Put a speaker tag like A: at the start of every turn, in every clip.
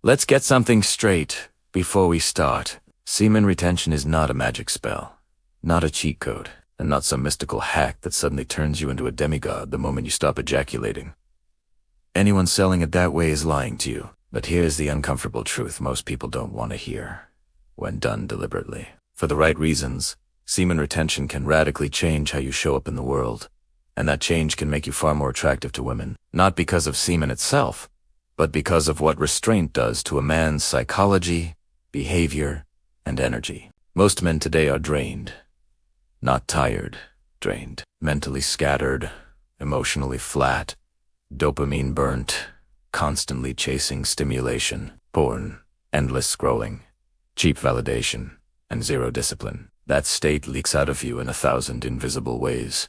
A: Let's get something straight before we start. Semen retention is not a magic spell, not a cheat code, and not some mystical hack that suddenly turns you into a demigod the moment you stop ejaculating. Anyone selling it that way is lying to you. But here's the uncomfortable truth most people don't want to hear, when done deliberately. For the right reasons, semen retention can radically change how you show up in the world, and that change can make you far more attractive to women, not because of semen itself, but because of what restraint does to a man's psychology, behavior, and energy. Most men today are drained. Not tired, drained. Mentally scattered, emotionally flat, dopamine burnt, constantly chasing stimulation, porn, endless scrolling, cheap validation, and zero discipline. That state leaks out of you in 1,000 invisible ways.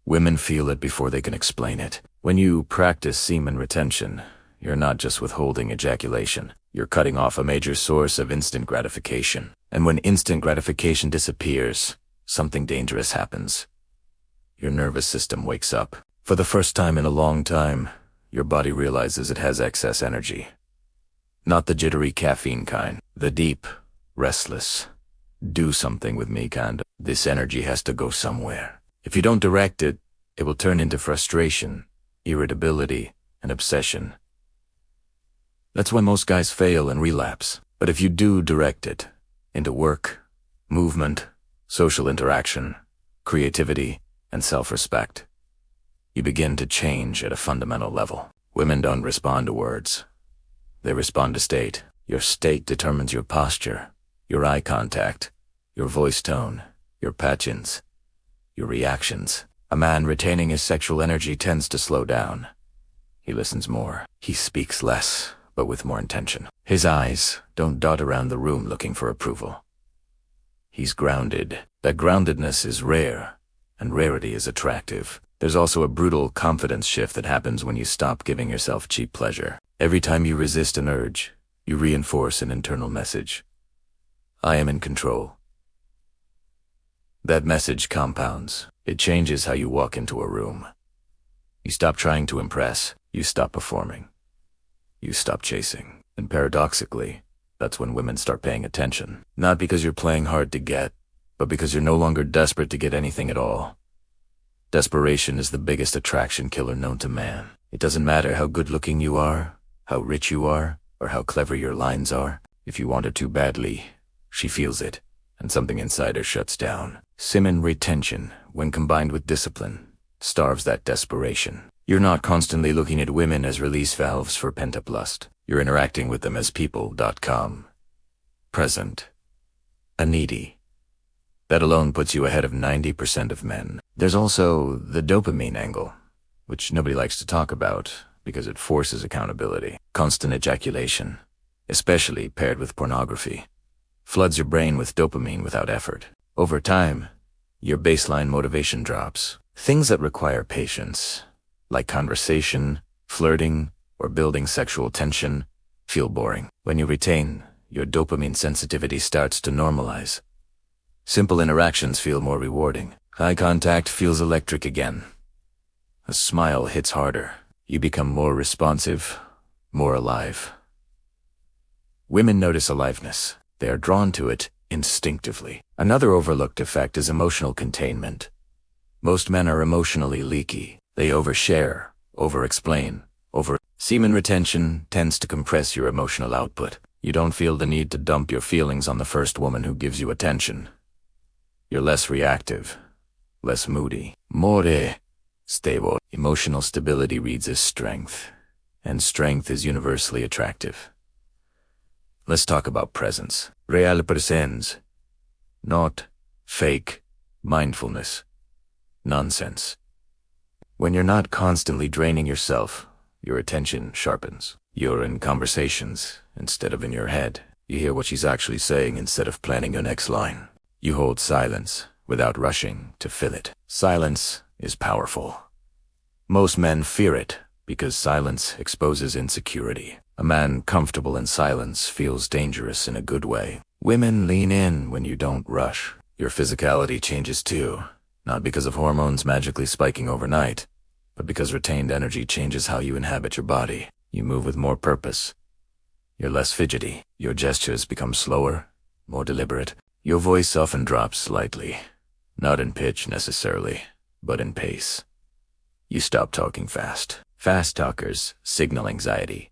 A: Women feel it before they can explain it. When you practice semen retention, you're not just withholding ejaculation. You're cutting off a major source of instant gratification. And when instant gratification disappears, something dangerous happens. Your nervous system wakes up. For the first time in a long time, your body realizes it has excess energy. Not the jittery caffeine kind, the deep, restless, do something with me kind. This energy has to go somewhere. If you don't direct it, it will turn into frustration, irritability, and obsession. That's when most guys fail and relapse. But if you do direct it into work, movement, social interaction, creativity, and self-respect, you begin to change at a fundamental level. Women don't respond to words. They respond to state. Your state determines your posture, your eye contact, your voice tone, your patterns, your reactions. A man retaining his sexual energy tends to slow down. He listens more. He speaks less, but with more intention. His eyes don't dart around the room looking for approval. He's grounded. That groundedness is rare, and rarity is attractive. There's also a brutal confidence shift that happens when you stop giving yourself cheap pleasure. Every time you resist an urge, you reinforce an internal message. I am in control. That message compounds. It changes how you walk into a room. You stop trying to impress. You stop performing. You stop chasing. And paradoxically, that's when women start paying attention. Not because you're playing hard to get, but because you're no longer desperate to get anything at all. Desperation is the biggest attraction killer known to man. It doesn't matter how good-looking you are, how rich you are, or how clever your lines are. If you want her too badly, she feels it, and something inside her shuts down. Semen retention, when combined with discipline, starves that desperation. You're not constantly looking at women as release valves for pent-up lust. You're interacting with them as people.com. Present. A needy. That alone puts you ahead of 90% of men. There's also the dopamine angle, which nobody likes to talk about because it forces accountability. Constant ejaculation, especially paired with pornography, floods your brain with dopamine without effort. Over time, your baseline motivation drops. Things that require patience, like conversation, flirting, or building sexual tension, feel boring. When you retain, your dopamine sensitivity starts to normalize. Simple interactions feel more rewarding. Eye contact feels electric again. A smile hits harder. You become more responsive, more alive. Women notice aliveness. They are drawn to it instinctively. Another overlooked effect is emotional containment. Most men are emotionally leaky. They overshare, over-explain, Semen retention tends to compress your emotional output. You don't feel the need to dump your feelings on the first woman who gives you attention. You're less reactive, less moody, more stable. Emotional stability reads as strength, and strength is universally attractive. Let's talk about presence. Real presence, not fake mindfulness. Nonsense. When you're not constantly draining yourself, your attention sharpens. You're in conversations instead of in your head. You hear what she's actually saying instead of planning your next line. You hold silence without rushing to fill it. Silence is powerful. Most men fear it because silence exposes insecurity. A man comfortable in silence feels dangerous in a good way. Women lean in when you don't rush. Your physicality changes too, not because of hormones magically spiking overnight, but because retained energy changes how you inhabit your body. You move with more purpose. You're less fidgety. Your gestures become slower, more deliberate. Your voice often drops slightly, not in pitch necessarily, but in pace. You stop talking fast. Fast talkers signal anxiety.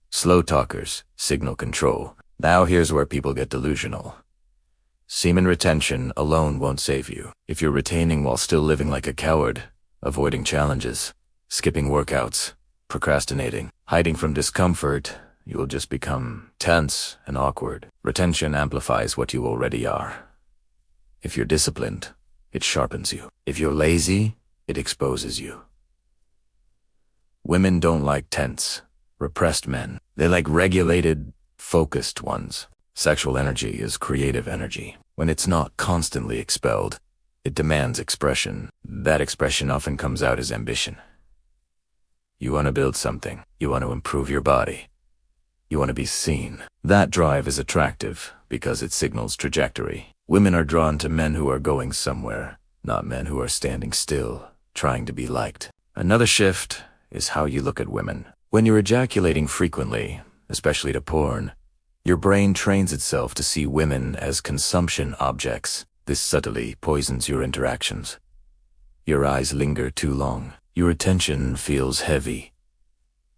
A: Slow talkers signal control. Now here's where people get delusional. Semen retention alone won't save you. If you're retaining while still living like a coward, avoiding challenges, skipping workouts, procrastinating, hiding from discomfort, you will just become tense and awkward. Retention amplifies what you already are. If you're disciplined, it sharpens you. If you're lazy, it exposes you. Women don't like tense, repressed men. They like regulated, focused ones. Sexual energy is creative energy. When it's not constantly expelled, it demands expression. That expression often comes out as ambition. You want to build something. You want to improve your body. You want to be seen. That drive is attractive because it signals trajectory. Women are drawn to men who are going somewhere, not men who are standing still, trying to be liked. Another shift is how you look at women. When you're ejaculating frequently, especially to porn, your brain trains itself to see women as consumption objects. This subtly poisons your interactions. Your eyes linger too long. Your attention feels heavy.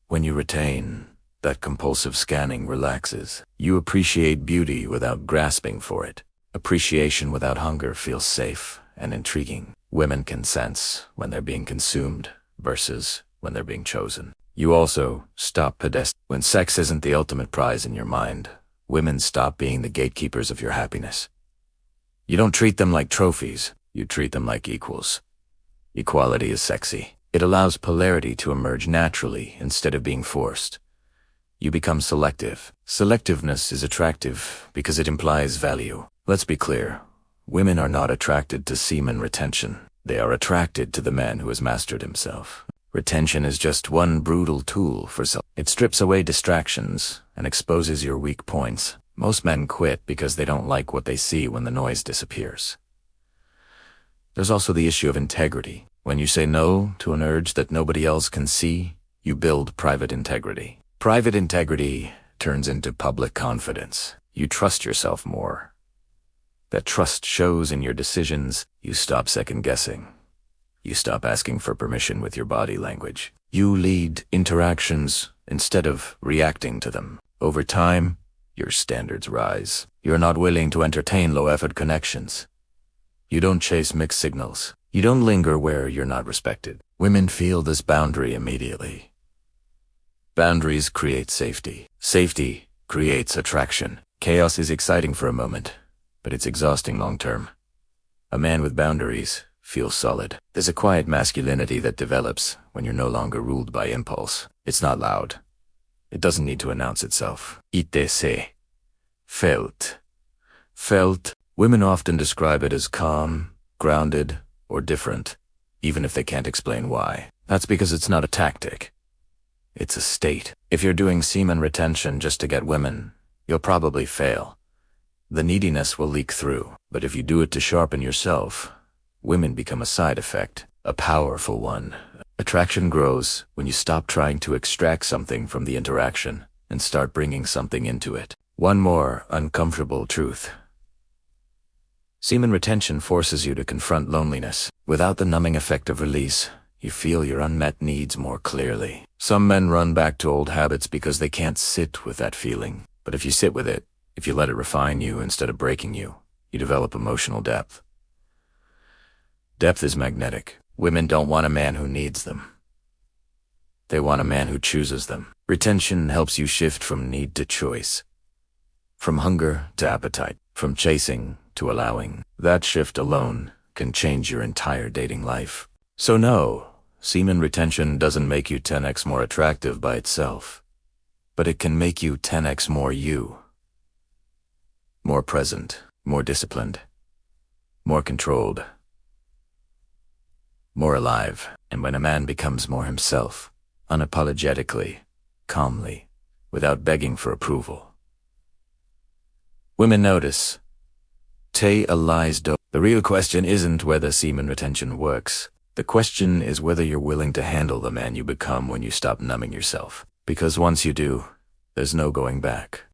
A: When you retain, that compulsive scanning relaxes. You appreciate beauty without grasping for it. Appreciation without hunger feels safe and intriguing. Women can sense when they're being consumed versus when they're being chosen. You also stop pedestrian. When sex isn't the ultimate prize in your mind, women stop being the gatekeepers of your happiness. You don't treat them like trophies, you treat them like equals. Equality is sexy. It allows polarity to emerge naturally instead of being forced. You become selective. Selectiveness is attractive because it implies value. Let's be clear, women are not attracted to semen retention. They are attracted to the man who has mastered himself. Retention is just one brutal tool for self. It strips away distractions and exposes your weak points. Most men quit because they don't like what they see when the noise disappears. There's also the issue of integrity. When you say no to an urge that nobody else can see, you build private integrity. Private integrity turns into public confidence. You trust yourself more. That trust shows in your decisions. You stop second-guessing. You stop asking for permission with your body language. You lead interactions instead of reacting to them. Over time, your standards rise. You're not willing to entertain low-effort connections. You don't chase mixed signals. You don't linger where you're not respected. Women feel this boundary immediately. Boundaries create safety. Safety creates attraction. Chaos is exciting for a moment, but it's exhausting long-term. A man with boundaries feels solid. There's a quiet masculinity that develops when you're no longer ruled by impulse. It's not loud. It doesn't need to announce itself. Itse. Felt. Felt. Women often describe it as calm, grounded, or different, even if they can't explain why. That's because it's not a tactic. It's a state. If you're doing semen retention just to get women, you'll probably fail. The neediness will leak through. But if you do it to sharpen yourself, women become a side effect, a powerful one. Attraction grows when you stop trying to extract something from the interaction and start bringing something into it. One more uncomfortable truth. Semen retention forces you to confront loneliness. Without the numbing effect of release, you feel your unmet needs more clearly. Some men run back to old habits because they can't sit with that feeling. But if you sit with it, if you let it refine you instead of breaking you, you develop emotional depth. Depth is magnetic. Women don't want a man who needs them. They want a man who chooses them. Retention helps you shift from need to choice, from hunger to appetite, from chasing to allowing. That shift alone can change your entire dating life. So no, semen retention doesn't make you 10x more attractive by itself, but it can make you 10x more you. More present, more disciplined, more controlled, more alive. And when a man becomes more himself, unapologetically, calmly, without begging for approval, women notice. Te allies do. The real question isn't whether semen retention works. The question is whether you're willing to handle the man you become when you stop numbing yourself. Because once you do, There's no going back.